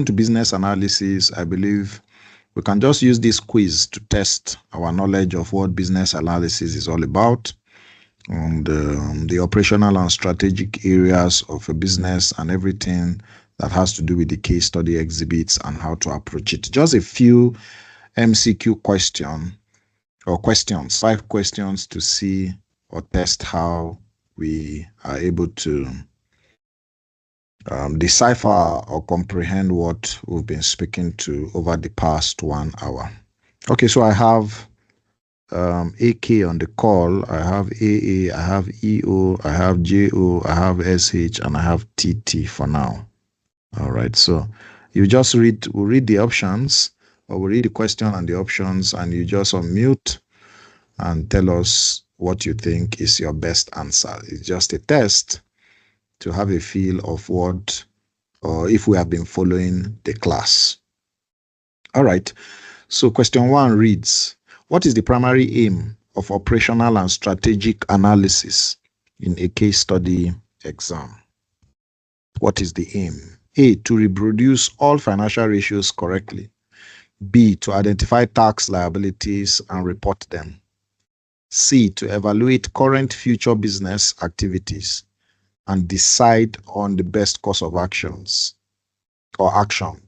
open to business analysis, I believe we can just use this quiz to test our knowledge of what business analysis is all about, and the operational and strategic areas of a business and everything that has to do with the case study exhibits and how to approach it. Just a few MCQ questions, 5 questions to see or test how we are able to decipher or comprehend what we've been speaking to over the past 1 hour. Okay, so I have AK on the call, I have AA, I have EO, I have JO, I have SH, and I have TT for now. All right, so you just we'll read the options, or we'll read the question and the options, and you just unmute and tell us what you think is your best answer. It's just a test to have a feel of what, or if we have been following the class. All right, so question 1 reads, what is the primary aim of operational and strategic analysis in a case study exam? What is the aim? A, to reproduce all financial ratios correctly. B, to identify tax liabilities and report them. C, to evaluate current future business activities and decide on the best course of actions or action.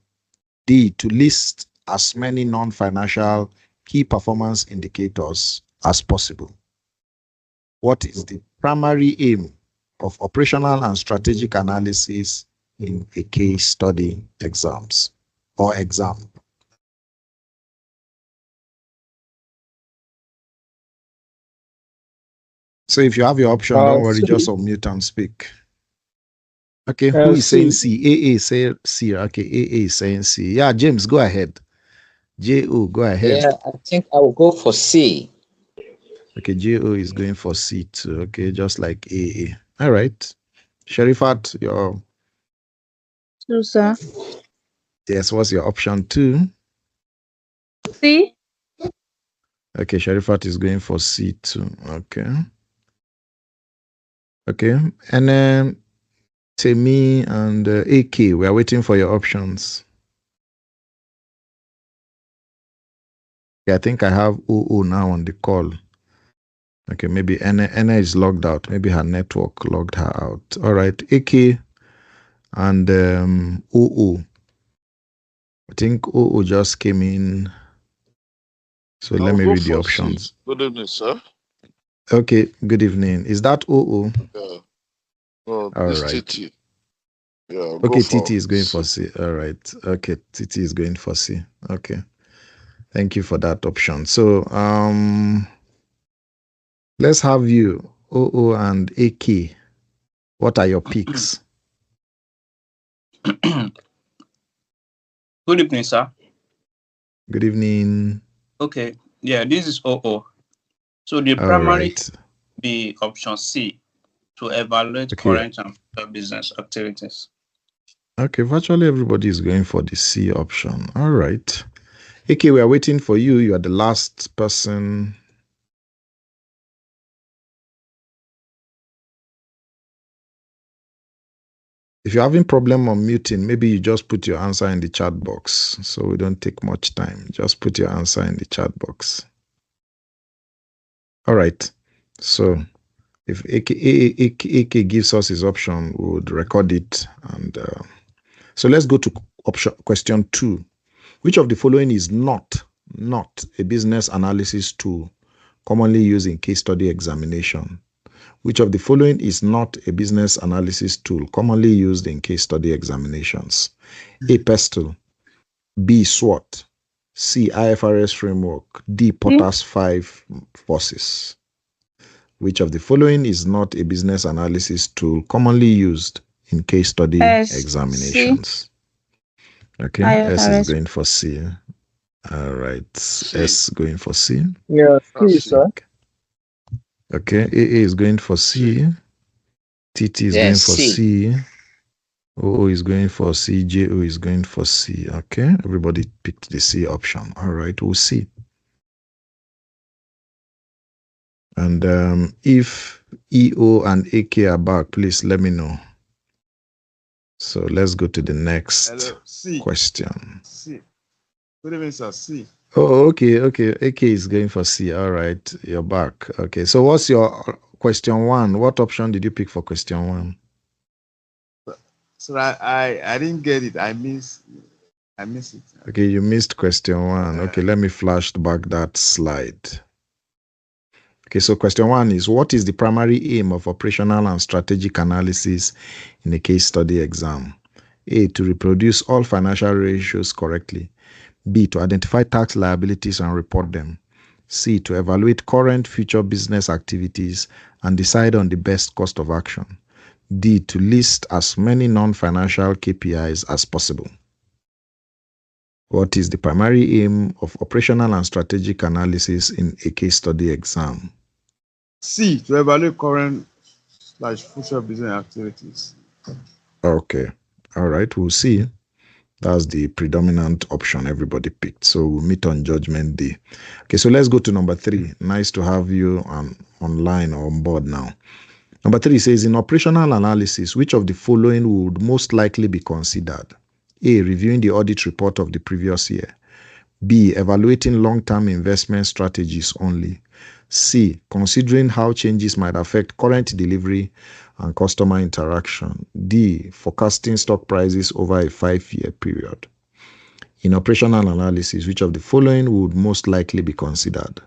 D, to list as many non-financial key performance indicators as possible. What is the primary aim of operational and strategic analysis in a case study exams or exam? So if you have your option, don't worry, just unmute and speak. Okay, who is saying C? AA say C. Okay, AA is saying C. Yeah, James, go ahead. JO, go ahead. Yeah, I think I will go for C. Okay, JO is going for C too. Okay, just like AA. All right. Sharifat, your... Two, sir. Yes, what's your option 2? C. Okay, Sharifat is going for C too. Okay. Okay, and then Temi and AK, we are waiting for your options. Yeah, I think I have OO now on the call. Okay, maybe Anna is logged out. Maybe her network logged her out. All right, AK and OO. I think OO just came in. So let me read the options. Good evening, sir. Okay, good evening. Is that OO? Yeah. Well, all this right. TT. Yeah, okay, TT is going for C. All right. Okay, TT is going for C. Okay. Thank you for that option. So let's have you, OO and AK. What are your picks? Good evening, sir. Good evening. Okay. Yeah, this is OO. So the primary be option C, to evaluate current and future business activities. Okay, virtually everybody is going for the C option. All right. AK, we are waiting for you. You are the last person. If you're having problem on muting, maybe you just put your answer in the chat box so we don't take much time. Just put your answer in the chat box. All right. So if AK gives us his option, we would record it. And so let's go to question 2. Which of the following is not a business analysis tool commonly used in case study examination? Which of the following is not a business analysis tool commonly used in case study examinations? A, PESTLE. B, SWOT. C, IFRS framework. D, Potter's 5 forces. Which of the following is not a business analysis tool commonly used in case study examinations? Okay, S is going for C. All right, S going for C. Yeah, C, sir. Okay, AA is going for C. TT is going for C. OO is going for C. JO is going for C. Okay, everybody picked the C option. All right, we'll see. And if EO and AK are back, please let me know So let's go to the next question. C. Good evening, sir. C. Oh, okay. AK is going for C. All right, you're back. Okay, so what's your question 1? What option did you pick for question 1? So I didn't get it. I missed it. Okay, you missed question 1. Okay, let me flash back that slide. Okay, so question 1 is, what is the primary aim of operational and strategic analysis in a case study exam? A, to reproduce all financial ratios correctly. B, to identify tax liabilities and report them. C, to evaluate current future business activities and decide on the best course of action. D, to list as many non-financial KPIs as possible. What is the primary aim of operational and strategic analysis in a case study exam? C, to evaluate current/future business activities. Okay. All right. We'll see. That's the predominant option everybody picked. So we'll meet on Judgment Day. Okay. So let's go to number 3. Nice to have you online or on board now. Number 3 says, in operational analysis, which of the following would most likely be considered? A, reviewing the audit report of the previous year. B, evaluating long-term investment strategies only. C, considering how changes might affect current delivery and customer interaction. D, forecasting stock prices over a 5-year period. In operational analysis, which of the following would most likely be considered?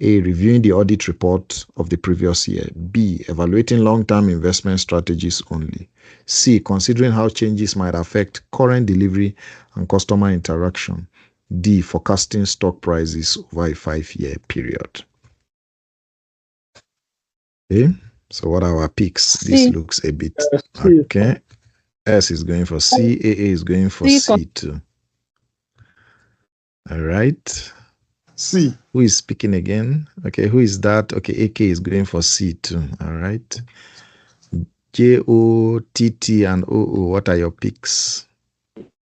A, reviewing the audit report of the previous year. B, evaluating long-term investment strategies only. C, considering how changes might affect current delivery and customer interaction. D, forecasting stock prices over a 5-year period. Okay, so what are our picks? This looks a bit okay. S is going for C, AA is going for C too. All right. C. Who is speaking again? Okay, who is that? Okay, AK is going for C too. All right. JO, TT, and OO, what are your picks?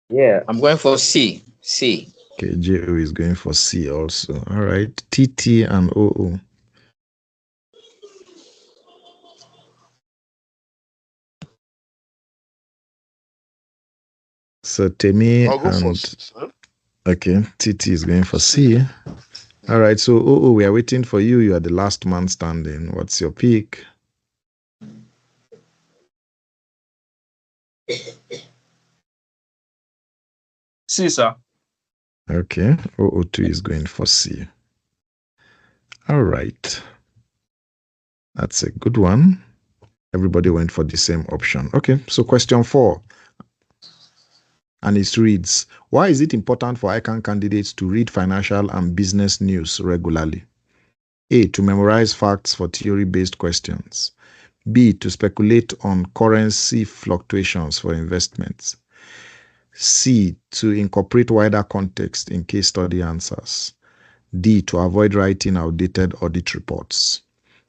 Yeah, I'm going for C. C. Okay, JO is going for C also. All right. TT and OO. So Temi I'll go for and C, sir. okay, TT is going for C. All right, so OO, we are waiting for you. You are the last man standing. What's your pick? C, sir. Okay, OO2 is going for C. All right. That's a good one. Everybody went for the same option. Okay, so question 4. And it reads, why is it important for ICAN candidates to read financial and business news regularly? A, to memorize facts for theory-based questions. B, to speculate on currency fluctuations for investments. C, to incorporate wider context in case study answers. D, to avoid writing outdated audit reports.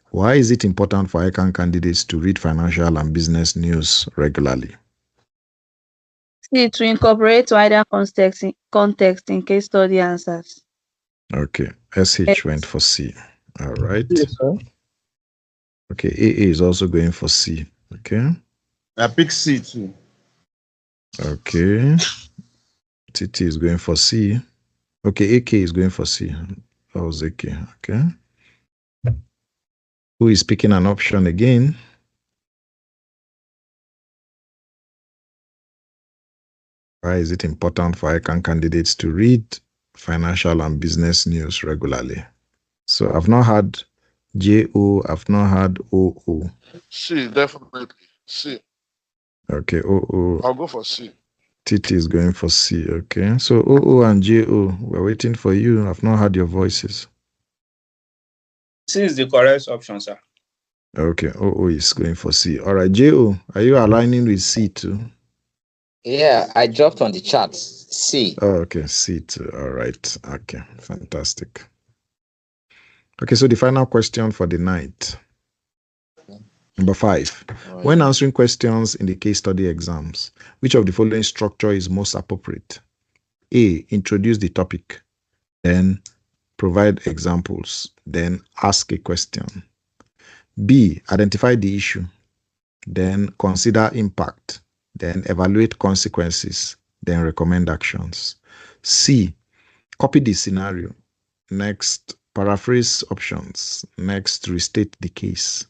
Why is it important for ICAN candidates to read financial and business news regularly? C, to incorporate wider context in case study answers. Okay, SH went for C. All right. Yes, sir. Okay, AA is also going for C. Okay. I pick C too. Okay. TT is going for C. Okay, AK is going for C. That was AK. Okay. Who is picking an option again? Why is it important for ICAN candidates to read financial and business news regularly? So I've not had JO, I've not had OO. C, definitely. C. Okay, OO. I'll go for C. TT is going for C. Okay, so OO and JO, we're waiting for you. I've not heard your voices. C is the correct option, sir. Okay, OO is going for C. All right, JO, are you aligning with C too? Yeah, I dropped on the chart. C. Oh, okay, C too. All right. Okay, fantastic. Okay, so the final question for the night. Number 5. Right. When answering questions in the case study exams, which of the following structure is most appropriate? A, introduce the topic, then provide examples, then ask a question. B, identify the issue, then consider impact, then evaluate consequences, then recommend actions. C, copy the scenario. Next, paraphrase options. Next, restate the case.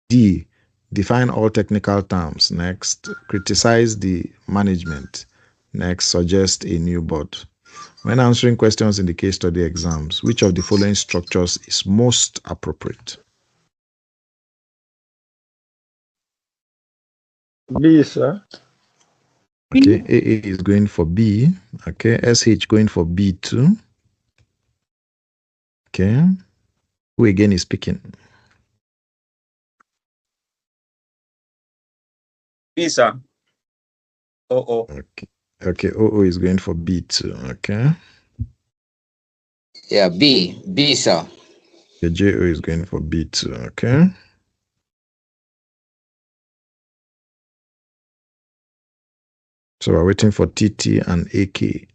D, define all technical terms. Next, criticize the management. Next, suggest a new board. When answering questions in the case study exams, which of the following structures is most appropriate? B, sir. Okay, AA is going for B. Okay, SH going for B too. Okay, who again is picking? B, sir. OO. Okay, OO is going for B too. Okay. Yeah, B, sir. The JO is going for B too. Okay. So we're waiting for TT and AK.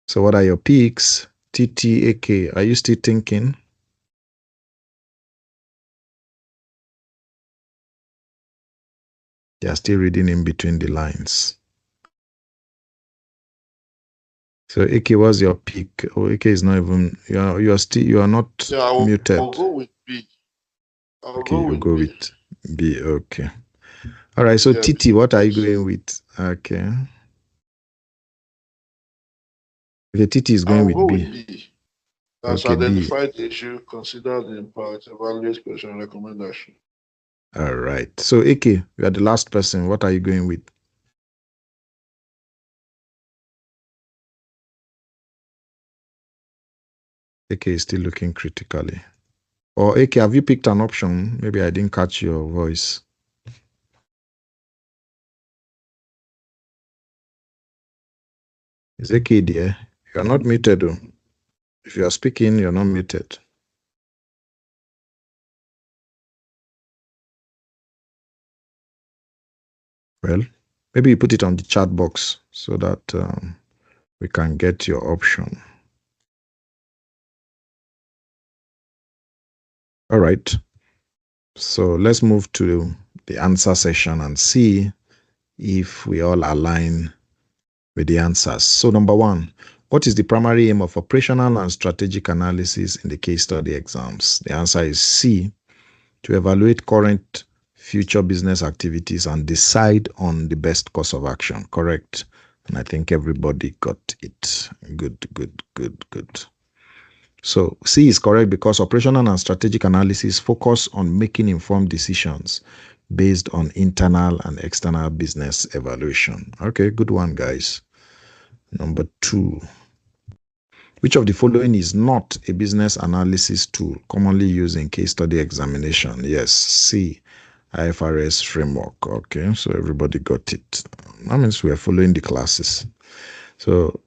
So what are your picks? TT, AK, are you still thinking? They are still reading in between the lines. So AK, what's your pick? Oh, AK is not even, you are not muted. I'll go with B. Go with B. Okay. All right. So yeah, TT, what are you going with? Okay. Okay, TT is going with B. That's identified the issue, consider the impact, evaluate question, recommendation. All right. So AK, you are the last person. What are you going with? AK is still looking critically. Or AK, have you picked an option? Maybe I didn't catch your voice. Is AK there? You are not muted though. If you are speaking, you're not muted. Well, maybe you put it on the chat box so that we can get your option. All right. So let's move to the answer session and see if we all align with the answers. So number one, what is the primary aim of operational and strategic analysis in the case study exams? The answer is C, to evaluate current future business activities and decide on the best course of action. Correct. And I think everybody got it. Good. So C is correct because operational and strategic analysis focus on making informed decisions based on internal and external business evaluation. Okay, good one, guys. Number two, which of the following is not a business analysis tool commonly used in case study examination? Yes, C, IFRS framework. Okay, so everybody got it. That means we are following the classes. So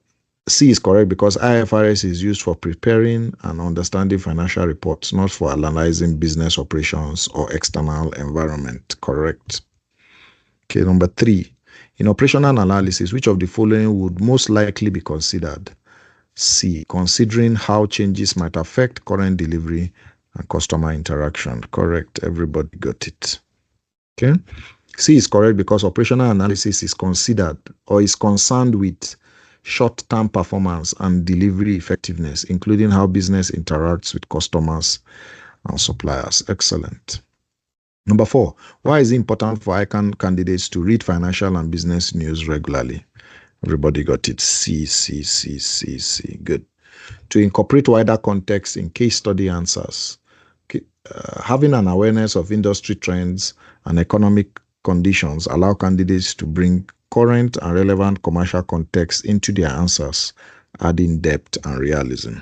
C is correct because IFRS is used for preparing and understanding financial reports, not for analyzing business operations or external environment. Correct. Okay, number three, in operational analysis, which of the following would most likely be considered? C, considering how changes might affect current delivery and customer interaction. Correct. Everybody got it. Okay. C is correct because operational analysis is considered or is concerned with short-term performance and delivery effectiveness, including how business interacts with customers and suppliers. Excellent. Number four, why is it important for ICAN candidates to read financial and business news regularly? Everybody got it. C. Good. To incorporate wider context in case study answers. Having an awareness of industry trends and economic conditions allow candidates to bring current and relevant commercial context into their answers, adding depth and realism.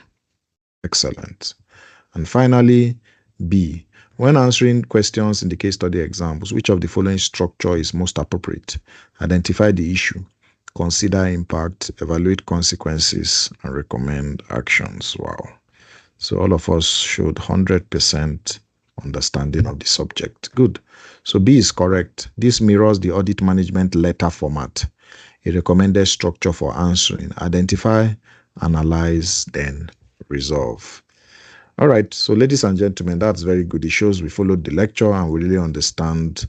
Excellent. And finally, B. When answering questions in the case study examples, which of the following structure is most appropriate? Identify the issue, consider impact, evaluate consequences, and recommend actions. Wow. So all of us showed 100% understanding of the subject. Good. So B is correct. This mirrors the audit management letter format, a recommended structure for answering. Identify, analyze, then resolve. All right, so ladies and gentlemen, that's very good. It shows we followed the lecture and we really understand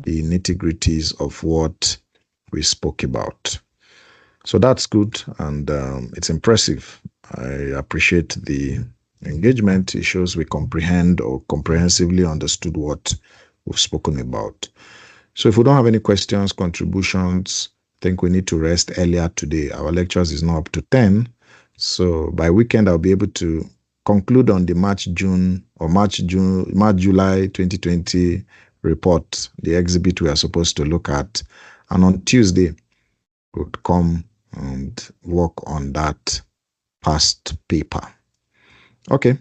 the nitty-gritties of what we spoke about. So that's good, and it's impressive. I appreciate the engagement. It shows we comprehend or comprehensively understood what we've spoken about. So if we don't have any questions, contributions, I think we need to rest earlier today. Our lectures is not up to 10. So by weekend, I'll be able to conclude on the March, July 2020 report, the exhibit we are supposed to look at. And on Tuesday, we'll come and work on that past paper. Okay.